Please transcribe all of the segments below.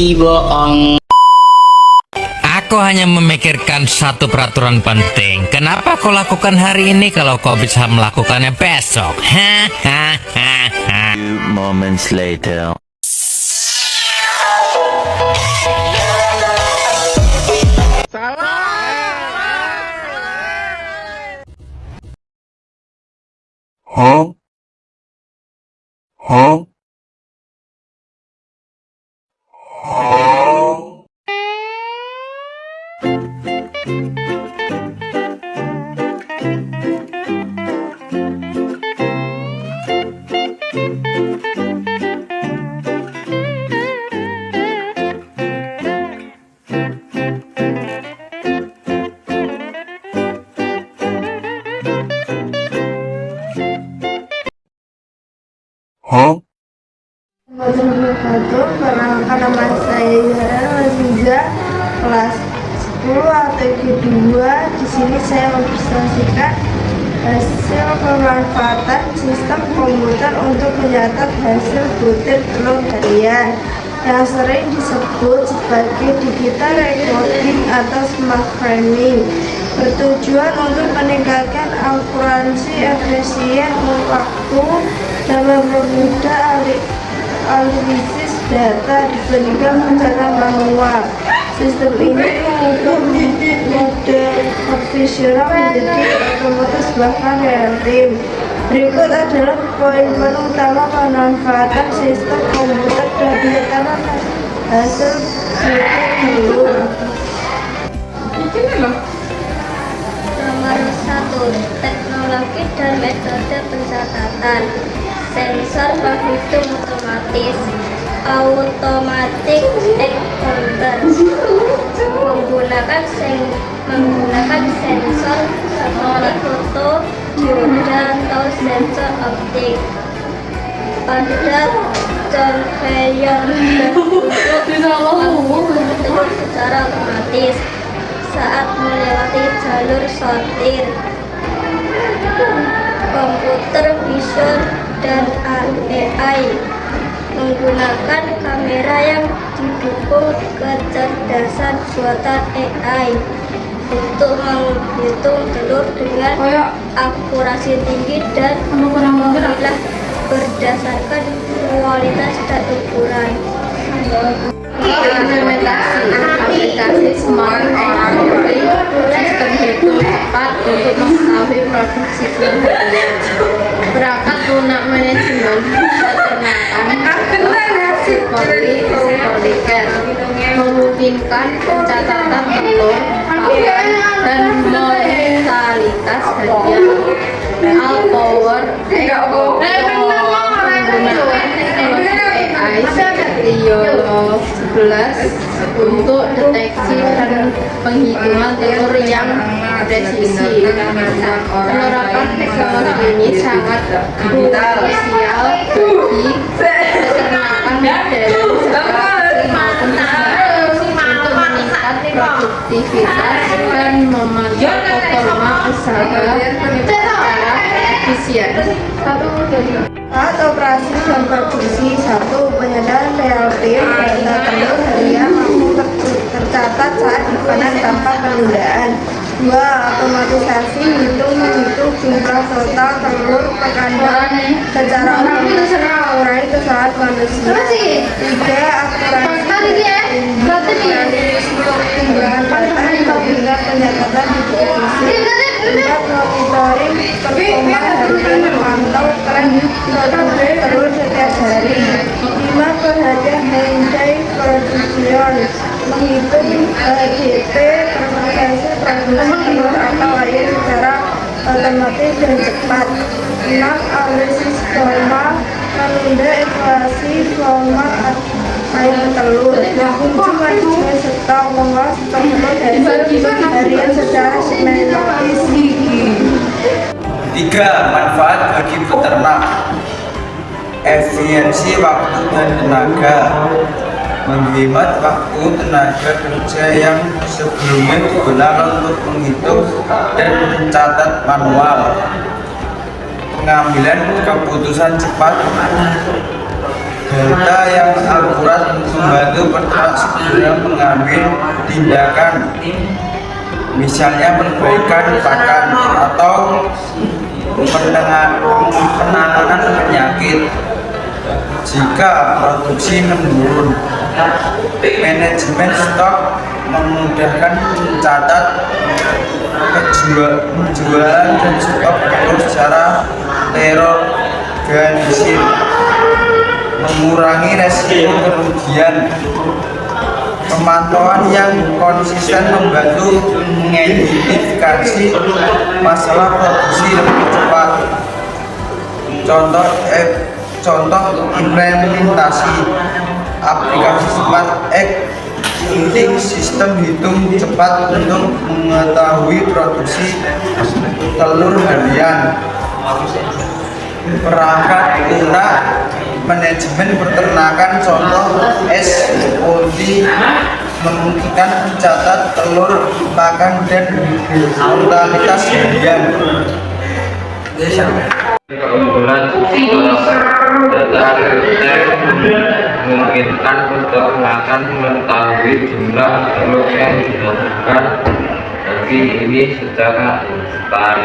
Ih, bohong. Aku hanya memikirkan satu peraturan penting. Kenapa kau lakukan hari ini kalau kau bisa melakukannya besok? Few moments later. Huh? Huh? Huh? Perkenalkan nama saya Zahra Aziza, kelas 10 atau kedua. Di sini saya mempresentasikan hasil pemanfaatan sistem komputer untuk mencatat hasil butir telur harian yang sering disebut sebagai digital recording atau smart framing, bertujuan untuk meningkatkan akurasi, efisien waktu, dan mempermudah analisis data dibandingkan secara manual. Sistem ini mengubah mode profesional menjadi otomatis bahkan real time. Berikut adalah poin-poin utama pemanfaatan sistem komputer dan pencatat hasil butir telur. Nomor 1. Teknologi dan metode pencatatan. Sensor penghitung otomatis, automatic egg counter, menggunakan sensor seperti foto, dioda atau sensor optik pada conveyor untuk secara otomatis saat melewati jalur sortir. Komputer vision dan AI menggunakan kamera yang didukung kecerdasan buatan AI untuk menghitung telur dengan akurasi tinggi dan memilah berdasarkan kualitas dan ukuran. Implementasi aplikasi smart factory, sistem hitung cepat untuk mengetahui produksi telur harian, perangkat lunak manajemen peternakan seperti Polycat, memungkinkan pencatatan telur, pakan, dan mortalitas harian. Power menggunakan teknologi AI seperti YOLO 11 untuk deteksi dan penghitungan telur yang presisi. Penerapan teknologi ini sangat krusial bagi peternakan modern seperti maupun untuk meningkat produktivitas dan memantau performa usaha secara efisien. Saat operasi dan produksi. 1. Penyadaran real time data telur harian langsung tercatat saat dipanen tanpa penundaan. 2. Otomatisasi menghitung jumlah total telur per kandang secara otomatis mengurangi kesalahan manusia. 3. Akurasi pertumbuhan data hingga pencatatan distribusi. 4. Monitoring performa harian memantau tren produksi telur setiap hari. 5. Perhatian handai production menghitung HDP persentase produksi telur atau air secara otomatis dan cepat. 6. Analisis volume menunda inflasi volume air telur. 7. Manajemen stok mengolah stok telur harian secara sistematis. 3. Manfaat bagi peternak. Efisiensi waktu dan tenaga, menghemat waktu tenaga kerja yang sebelumnya digunakan untuk menghitung dan mencatat manual. Pengambilan keputusan cepat data yang akurat membantu peternak segera mengambil tindakan, misalnya perbaikan pakan atau penanganan penyakit jika produksi menurun. Manajemen stok memudahkan mencatat penjualan dan stok telur secara terorganisir, mengurangi resiko kerugian. Pemantauan yang konsisten membantu mengidentifikasi masalah produksi lebih cepat. Contoh implementasi aplikasi Smart Egg Counting, sistem hitung cepat untuk mengetahui produksi telur harian. Perangkat lunak manajemen peternakan, contoh SOT, memungkinkan mencatat telur, pakan, dan mortalitas harian. Keunggulan data memungkinkan peternakan mengetahui jumlah telur yang dibutuhkan bagi ini secara instan.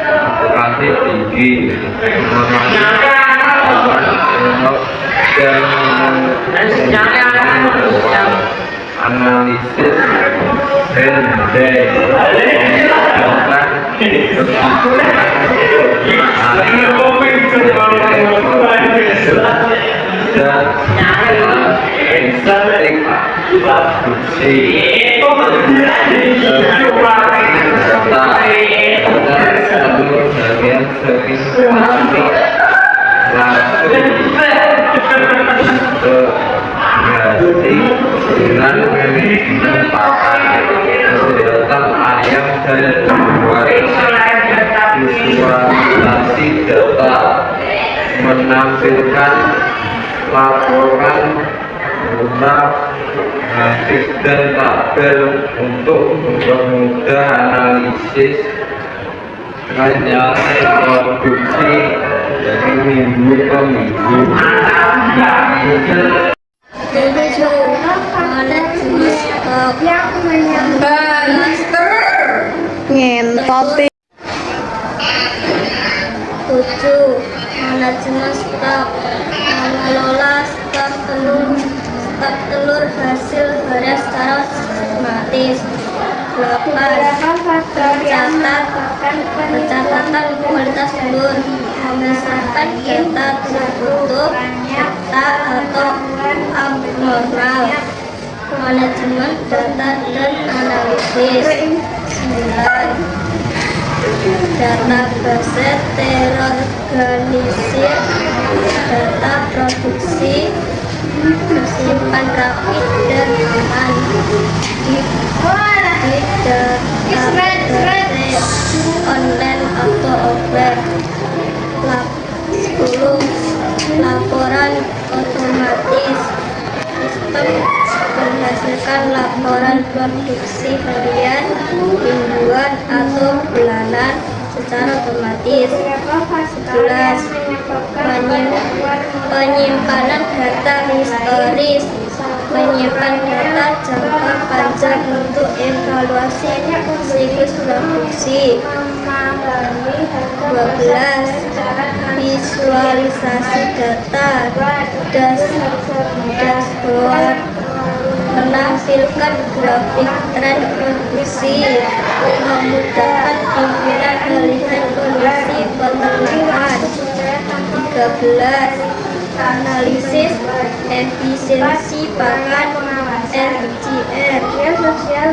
Akurasi tinggi, mengurangi dan analisis dengan pakan kesehatan ayam dan visualisasi data, menampilkan laporan lunak, grafik dan tabel untuk mempermudah analisis produksi dari minggu ke minggu. Ngentot. 7. Manajemen stok, mengelola stok telur hasil beras secara sistematis. 8. Pencatatan kualitas telur, memisahkan data tertutup, data atau abnormal. Manajemen data dan analisis. 9. Database terorganisir, data produksi tersimpan rapid dan aman di database online atau offline. 10. Laporan otomatis, sistem menghasilkan laporan produksi harian, mingguan, atau bulanan secara otomatis. 11. Penyimpanan data historis, menyimpan data jangka panjang untuk evaluasi siklus produksi. 12. Visualisasi data, dashboard, menampilkan grafik tren produksi, memudahkan pimpinan melihat kondisi peternakan. 13. Analisis efisiensi pakan, RGR, pengumpulan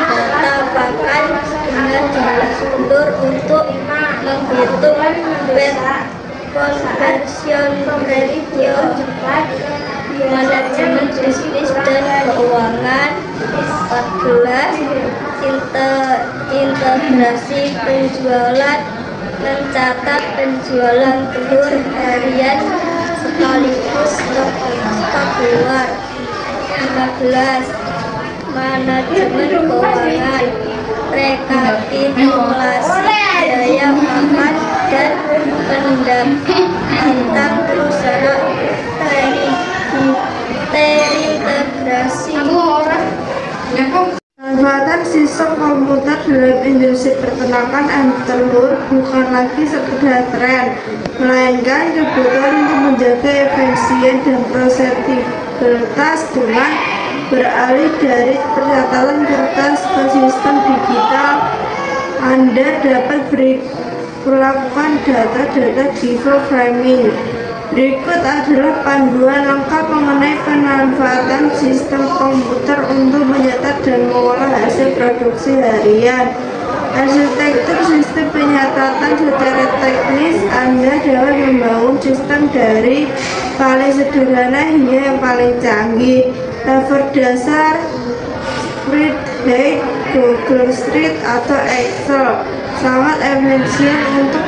data pakan dengan jumlah telur untuk menghitung weight conversion ratio. Manajemen bisnis dan keuangan. 14. Integrasi penjualan, mencatat penjualan telur harian sekaligus stok luar. 15. Manajemen keuangan, rekapitulasi biaya pakan dan pendapatan perusahaan terintegrasi. Manfaatan sistem komputer dalam industri peternakan dan telur bukan lagi sekedar tren, melainkan kebutuhan untuk menjaga efisien dan prosesibilitas dengan beralih dari pencatatan kertas ke sistem digital. Anda dapat melakukan data-data framing. Berikut adalah panduan lengkap mengenai pemanfaatan sistem komputer untuk mencatat dan mengolah hasil produksi harian. Arsitektur sistem pencatatan secara teknis, Anda dapat membangun sistem dari paling sederhana hingga yang paling canggih. Level dasar, spreadsheet, Google Sheet, atau Excel sangat efisien untuk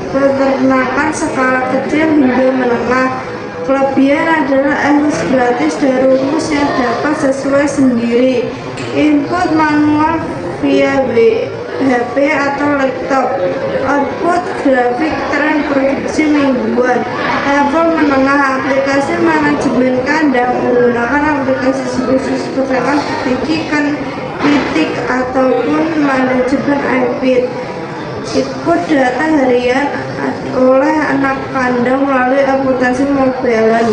peternakan skala kecil hingga menengah. Kelebihan adalah akses gratis dan rumus yang dapat sesuai sendiri. Input manual via HP atau laptop. Output grafik tren produksi mingguan. Level menengah, aplikasi manajemen kandang menggunakan aplikasi khusus peternakan bikin titik ataupun manajemen iPad. Input data harian oleh anak kandang melalui aplikasi mobile.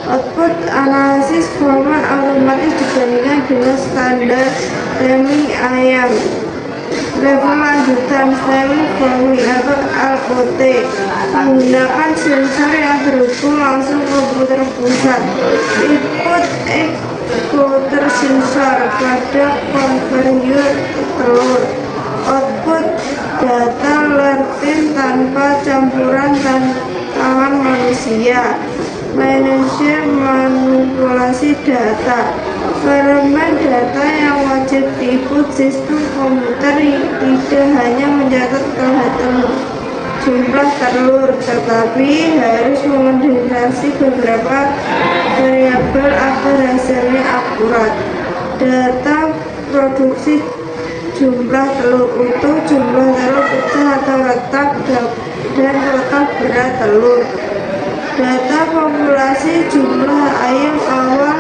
Output analisis format otomatis dibandingkan dengan standar stemming ayam. Level lanjutan stemming forming atau LOT menggunakan sensor yang terhubung langsung ke komputer pusat. Input encoder sensor pada konveyor telur. Output data lertin tanpa campuran tangan manusia. Manajer manipulasi data. Elemen data yang wajib diinput sistem komputer tidak hanya mencatat jumlah telur, tetapi harus mengidentifikasi beberapa variabel agar hasilnya akurat. Data produksi, jumlah telur utuh, jumlah telur pecah atau retak, dan total berat telur. Data populasi, jumlah ayam awal,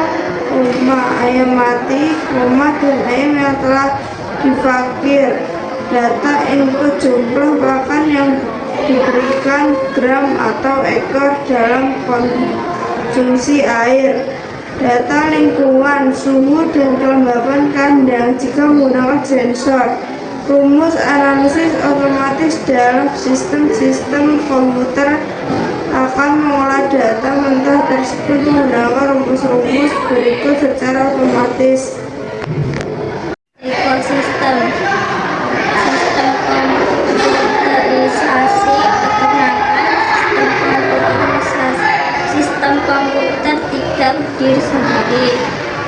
ayam mati, dan ayam yang telah difakir. Data input, jumlah pakan yang diberikan, gram atau ekor dalam konsumsi air. Data lingkungan, suhu dan kelembapan kandang jika menggunakan sensor. Rumus analisis otomatis dalam sistem komputer akan mengolah data mentah tersebut menggunakan rumus-rumus berikut secara otomatis. Ekosistem sistem komputerisasi peternakan. Sistem komputer tidak berdiri sendiri.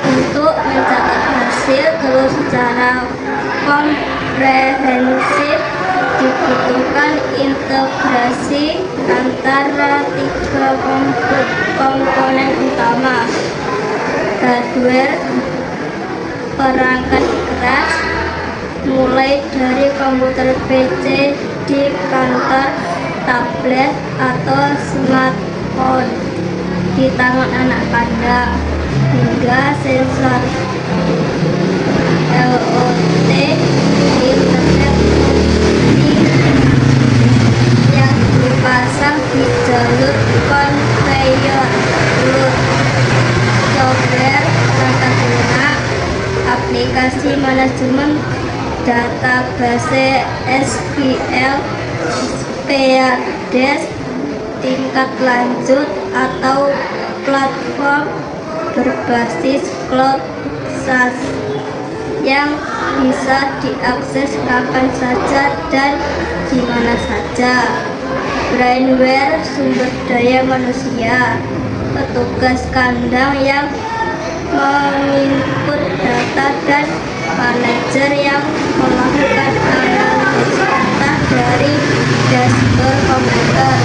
Untuk mencatat hasil telur secara komprehensif dibutuhkan integrasi antara tiga komponen utama: hardware, perangkat keras, mulai dari komputer PC di kantor, tablet, atau smartphone di tangan anak kandang, hingga sensor LOT di internet yang dipasang di jalur konveyor telur. Software perangkat lunak, aplikasi manajemen database SQL, SPARDES tingkat lanjut, atau platform berbasis cloud SaaS yang bisa diakses kapan saja dan di mana saja. Brainware, sumber daya manusia, petugas kandang yang menginput data, dan manajer yang melakukan analisis data dari dashboard komputer.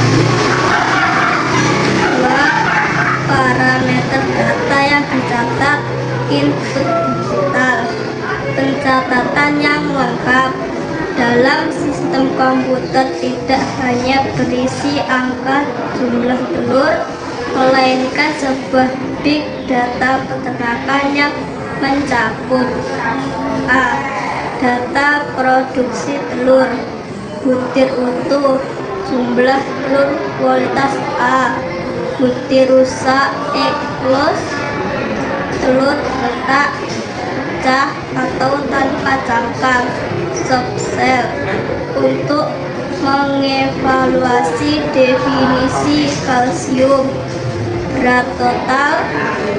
Parameter data yang dicatat, input digital, pencatatan yang lengkap dalam sistem sistem komputer tidak hanya berisi angka jumlah telur, melainkan sebuah big data peternakan yang mencakup A. Data produksi telur, butir utuh, jumlah telur kualitas A, butir rusak, egg loss, telur retak, pecah atau tanpa cangkang, soft shell. Untuk mengevaluasi definisi kalsium, berat total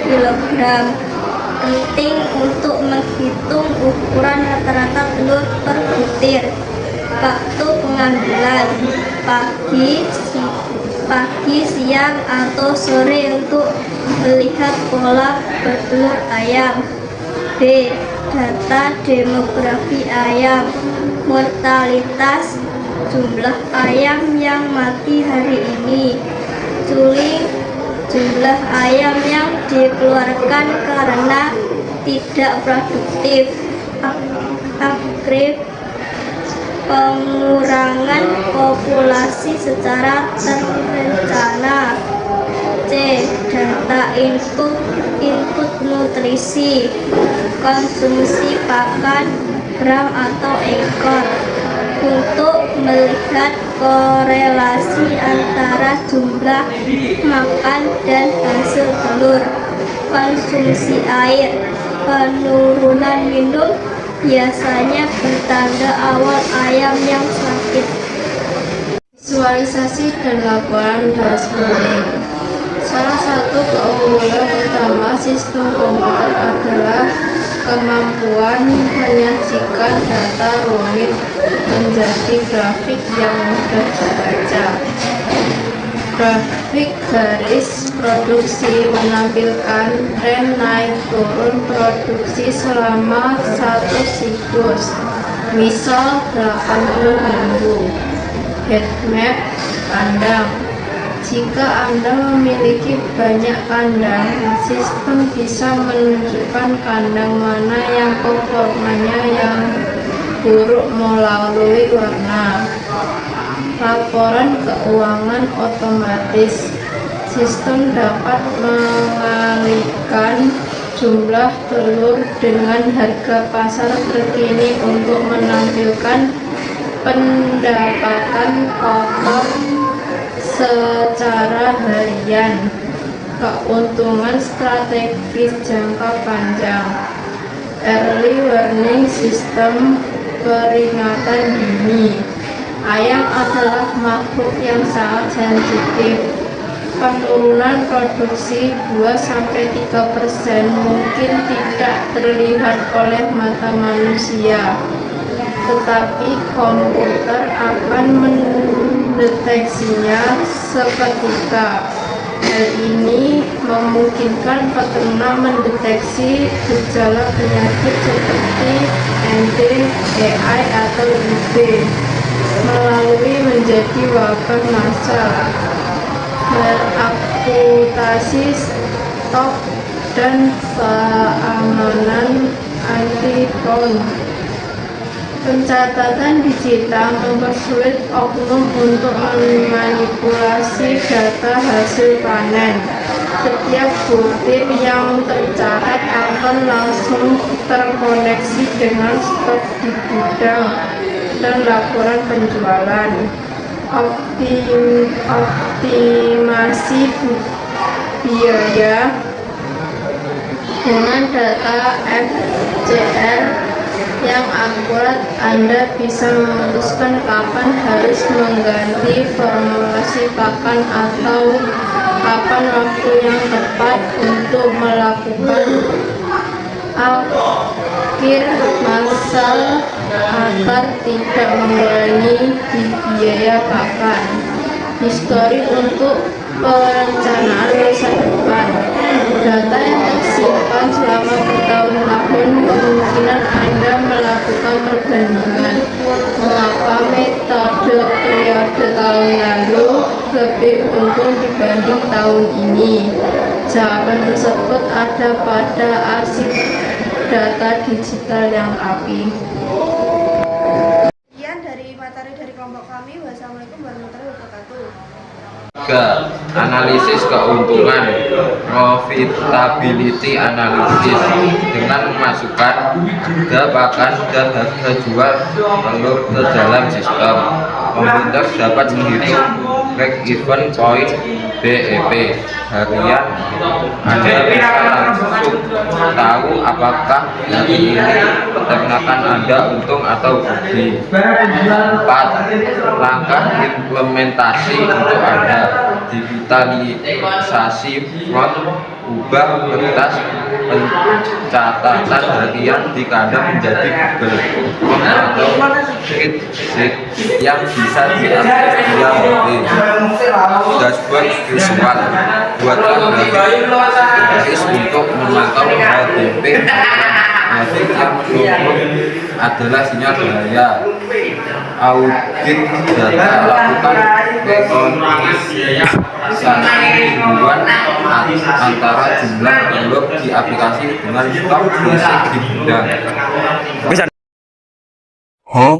kilogram, penting untuk menghitung ukuran rata-rata telur per butir. Waktu pengambilan pagi, siang, atau sore untuk melihat pola bertelur ayam. B. Data demografi ayam, mortalitas, jumlah ayam yang mati hari ini, culing, jumlah ayam yang dikeluarkan karena tidak produktif, akrib, pengurangan populasi secara terencana. C. Data input nutrisi, konsumsi pakan, gram atau ekor, untuk melihat korelasi antara jumlah makan dan hasil telur. Konsumsi air, penurunan minum biasanya bertanda awal ayam yang sakit. Visualisasi dan laporan dashboarding. Salah satu keunggulan utama sistem komputer adalah kemampuan menyajikan data rumit menjadi grafik yang mudah dibaca. Grafik garis produksi menampilkan tren naik turun produksi selama satu siklus, misal 80 minggu. Heatmap kandang. Jika Anda memiliki banyak kandang, sistem bisa menunjukkan kandang mana yang performanya yang buruk melalui warna. Laporan keuangan otomatis. Sistem dapat mengalihkan jumlah telur dengan harga pasar terkini untuk menampilkan pendapatan kotor secara harian. Keuntungan strategis jangka panjang. Early warning system, peringatan dini. Ayam adalah makhluk yang sangat sensitif. Penurunan produksi 2-3% mungkin tidak terlihat oleh mata manusia, tetapi komputer akan mendeteksinya seketika. Hal ini memungkinkan peternak mendeteksi gejala penyakit seperti ND, AI, atau IB melalui menjadi wabah massal, beramputasi stok, dan keamanan anti-clone. Pencatatan digital mempersulit oknum untuk memanipulasi data hasil panen. Setiap butir yang tercatat akan langsung terkoneksi dengan stok di gudang dan laporan penjualan. Optimasi biaya. Dengan data FCR yang akurat, Anda bisa memutuskan kapan harus mengganti formulasi pakan atau kapan waktu yang tepat untuk melakukan akhir massal agar tidak mengurangi biaya pakan. Histori untuk perencanaan masa depan. Data yang tersimpan selama bertahun-tahun, kemungkinan Anda melakukan perbandingan mengapa metode periode tahun lalu lebih untung dibanding tahun ini. Jawaban tersebut ada pada arsip data digital yang rapi. Sekian dari materi dari ketiga, analisis keuntungan, profitability analysis, dengan memasukkan harga pakan dan harga jual telur ke dalam sistem. Komputer dapat menghitung break even point BEP harian. Anda bisa langsung tahu apakah hari ini peternakan Anda untung atau rugi. 4. Langkah implementasi untuk Anda: digitalisasi front, ubah kertas pencatatan harian di kandang menjadi Google Form atau spreadsheet yang bisa diakses via HP. Dashboard visual, buatlah grafis untuk memantau HDP. Grafik yang mendukung adalah sinyal bahaya. Audit data, lakukan rekonsiliasi hubungan antara jumlah telur di aplikasi dengan stok fisik di gudang. Huh?